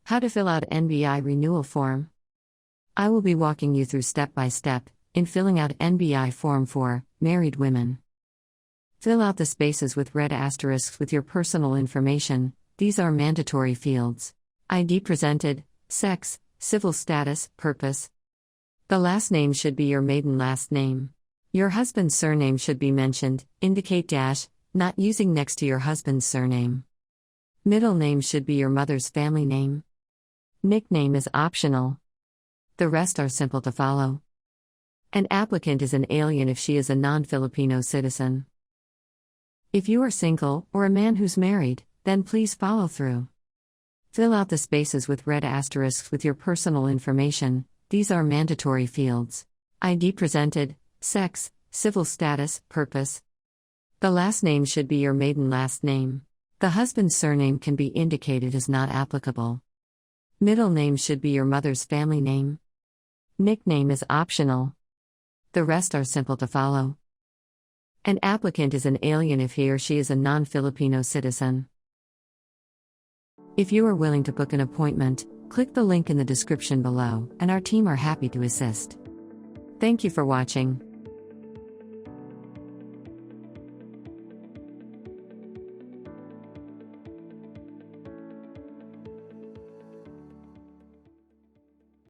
How to fill out NBI Renewal Form. I will be walking you through step by step in filling out NBI Form for married women. Fill out the spaces with red asterisks with your personal information. These are mandatory fields. ID presented, sex, civil status, purpose. The last name should be your maiden last name. Your husband's surname should be mentioned, indicate dash, not using next to your husband's surname. Middle name should be your mother's family name. Nickname is optional. The rest are simple to follow. An applicant is an alien if she is a non-Filipino citizen. If you are single, or a man who's married, then please follow through. Fill out the spaces with red asterisks with your personal information. These are mandatory fields. ID presented, sex, civil status, purpose. The last name should be your maiden last name. The husband's surname can be indicated as not applicable. Middle name should be your mother's family name. Nickname is optional. The rest are simple to follow. An applicant is an alien if he or she is a non-Filipino citizen. If you are willing to book an appointment, click the link in the description below, and our team are happy to assist. Thank you for watching.